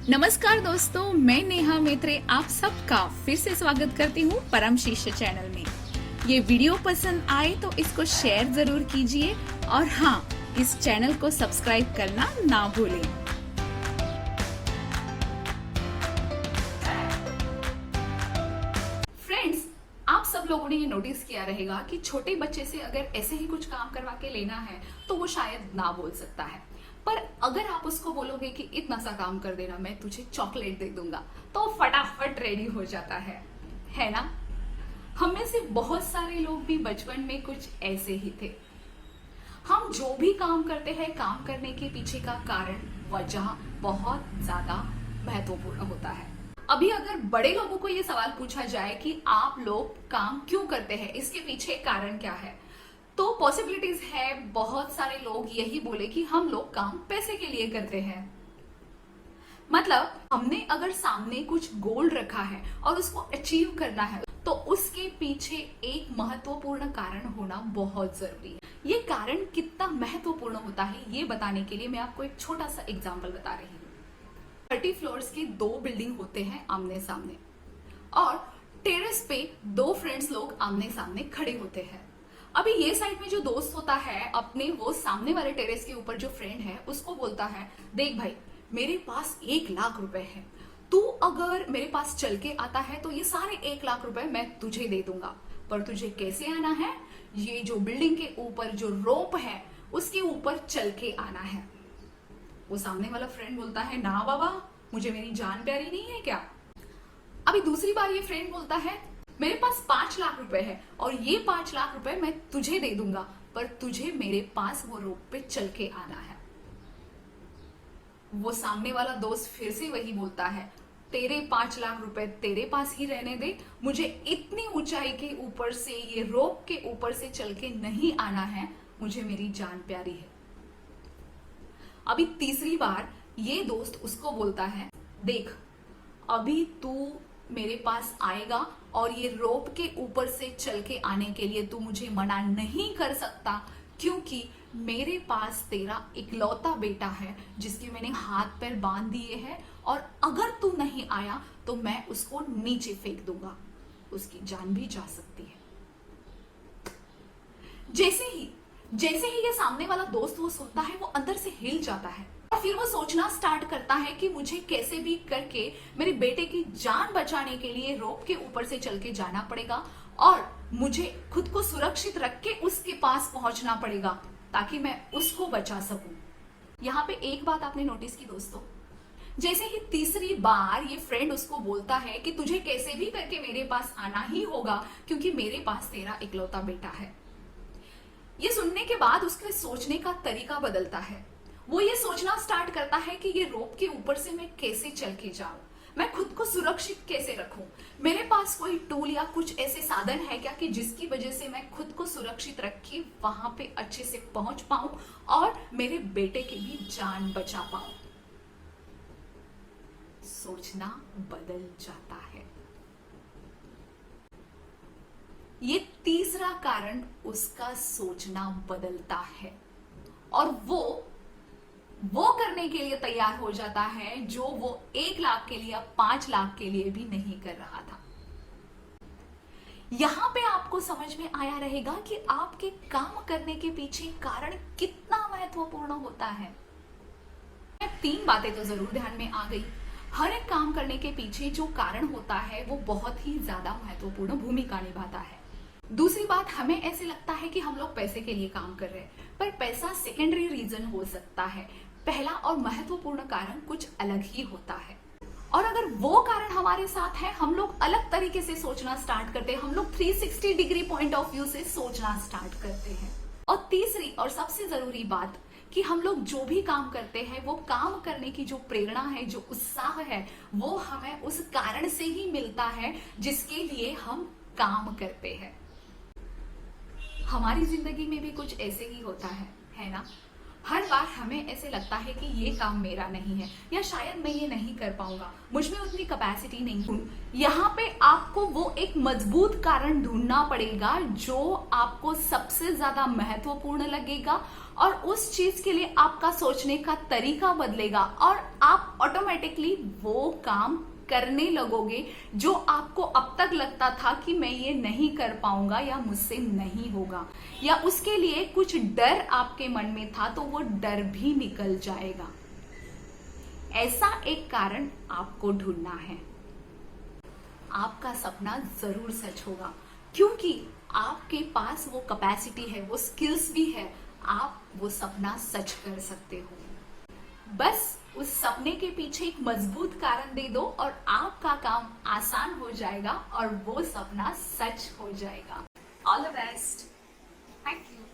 नमस्कार दोस्तों, मैं नेहा मेत्रे आप सबका फिर से स्वागत करती हूँ परम शिष्य चैनल में। ये वीडियो पसंद आए तो इसको शेयर जरूर कीजिए और हाँ, इस चैनल को सब्सक्राइब करना ना भूलें। फ्रेंड्स, आप सब लोगों ने ये नोटिस किया रहेगा कि छोटे बच्चे से अगर ऐसे ही कुछ काम करवा के लेना है तो वो शायद ना बोल सकता है, पर अगर आप उसको बोलोगे कि इतना सा काम कर देना, मैं तुझे चॉकलेट दे दूंगा, तो फटाफट रेडी हो जाता है ना। हम में से बहुत सारे लोग भी बचपन में कुछ ऐसे ही थे। हम जो भी काम करते हैं, काम करने के पीछे का कारण, वजह बहुत ज्यादा महत्वपूर्ण होता है। अभी अगर बड़े लोगों को ये सवाल पूछा जाए कि आप लोग काम क्यों करते हैं, इसके पीछे कारण क्या है, तो पॉसिबिलिटीज है बहुत सारे लोग यही बोले कि हम लोग काम पैसे के लिए करते हैं। मतलब हमने अगर सामने कुछ गोल रखा है और उसको अचीव करना है तो उसके पीछे एक महत्वपूर्ण कारण होना बहुत जरूरी है। ये कारण कितना महत्वपूर्ण होता है ये बताने के लिए मैं आपको एक छोटा सा एग्जाम्पल बता रही हूँ। 30 फ्लोर्स के 2 बिल्डिंग होते हैं आमने सामने और टेरेस पे 2 फ्रेंड्स लोग आमने सामने खड़े होते हैं। अभी ये साइड में जो दोस्त होता है अपने, वो सामने वाले टेरेस के ऊपर जो फ्रेंड है उसको बोलता है, देख भाई, मेरे पास 1 लाख रुपए है, तू अगर मेरे पास चल के आता है तो ये सारे 1 लाख रुपए मैं तुझे दे दूंगा, पर तुझे कैसे आना है, ये जो बिल्डिंग के ऊपर जो रोप है उसके ऊपर चल के आना है। वो सामने वाला फ्रेंड बोलता है, ना बाबा, मुझे मेरी जान प्यारी नहीं है क्या। अभी दूसरी बार ये फ्रेंड बोलता है, मेरे पास 5 लाख रुपए है और ये 5 लाख रुपए मैं तुझे दे दूंगा, पर तुझे मेरे पास वो रोप पे चल के आना है। वो सामने वाला दोस्त फिर से वही बोलता है, तेरे 5 लाख रुपए तेरे पास ही रहने दे, मुझे इतनी ऊंचाई के ऊपर से, ये रोप के ऊपर से चल के नहीं आना है, मुझे मेरी जान प्यारी है। अभी तीसरी बार ये दोस्त उसको बोलता है, देख, अभी तू मेरे पास आएगा और ये रोप के ऊपर से चल के आने के लिए तू मुझे मना नहीं कर सकता, क्योंकि मेरे पास तेरा इकलौता बेटा है जिसके मैंने हाथ पैर बांध दिए हैं, और अगर तू नहीं आया तो मैं उसको नीचे फेंक दूंगा, उसकी जान भी जा सकती है। जैसे ही ये सामने वाला दोस्त वो सुनता है, वो अंदर से हिल जाता है और फिर वो सोचना स्टार्ट करता है कि मुझे कैसे भी करके मेरे बेटे की जान बचाने के लिए रोप के ऊपर से चल के जाना पड़ेगा और मुझे खुद को सुरक्षित रख के उसके पास पहुंचना पड़ेगा ताकि मैं उसको बचा सकूं। यहाँ पे एक बात आपने नोटिस की दोस्तों, जैसे ही तीसरी बार ये फ्रेंड उसको बोलता है कि तुझे कैसे भी करके मेरे पास आना ही होगा क्योंकि मेरे पास तेरा इकलौता बेटा है, ये सुनने के बाद उसके सोचने का तरीका बदलता है। वो ये सोचना स्टार्ट करता है कि ये रोप के ऊपर से मैं कैसे चल के जाऊं, मैं खुद को सुरक्षित कैसे रखूं, मेरे पास कोई टूल या कुछ ऐसे साधन है क्या कि जिसकी वजह से मैं खुद को सुरक्षित रख के वहां पे अच्छे से पहुंच पाऊं और मेरे बेटे की भी जान बचा पाऊं। सोचना बदल जाता है। ये तीसरा कारण उसका सोचना बदलता है और वो करने के लिए तैयार हो जाता है जो वो 1 लाख के लिए, 5 लाख के लिए भी नहीं कर रहा था। यहां पे आपको समझ में आया रहेगा कि आपके काम करने के पीछे कारण कितना महत्वपूर्ण होता है। 3 बातें तो जरूर ध्यान में आ गई। हर एक काम करने के पीछे जो कारण होता है वो बहुत ही ज्यादा महत्वपूर्ण भूमिका निभाता है। दूसरी बात, हमें ऐसे लगता है कि हम लोग पैसे के लिए काम कर रहे हैं, पर पैसा सेकेंडरी रीजन हो सकता है, पहला और महत्वपूर्ण कारण कुछ अलग ही होता है। और अगर वो कारण हमारे साथ है, हम लोग अलग तरीके से सोचना स्टार्ट करते हैं, हम लोग 360 डिग्री पॉइंट ऑफ व्यू से सोचना स्टार्ट करते हैं। और तीसरी और सबसे जरूरी बात कि हम लोग जो भी काम करते हैं, वो काम करने की जो प्रेरणा है, जो उत्साह है, वो हमें उस कारण से ही मिलता है जिसके लिए हम काम करते हैं। हमारी जिंदगी में भी कुछ ऐसे ही होता है ना। हर बार हमें ऐसे लगता है कि ये काम मेरा नहीं है या शायद मैं ये नहीं कर पाऊंगा, मुझ में उतनी कैपेसिटी नहीं हूं। यहाँ पे आपको वो एक मजबूत कारण ढूंढना पड़ेगा जो आपको सबसे ज्यादा महत्वपूर्ण लगेगा और उस चीज के लिए आपका सोचने का तरीका बदलेगा और आप ऑटोमेटिक ऑटोमेटिकली वो काम करने लगोगे जो आपको अब तक लगता था कि मैं ये नहीं कर पाऊंगा या मुझसे नहीं होगा, या उसके लिए कुछ डर आपके मन में था तो वो डर भी निकल जाएगा। ऐसा एक कारण आपको ढूंढना है। आपका सपना जरूर सच होगा, क्योंकि आपके पास वो कैपेसिटी है, वो स्किल्स भी है, आप वो सपना सच कर सकते हो। बस उस सपने के पीछे एक मजबूत कारण दे दो और आपका काम आसान हो जाएगा और वो सपना सच हो जाएगा। All the best. Thank you.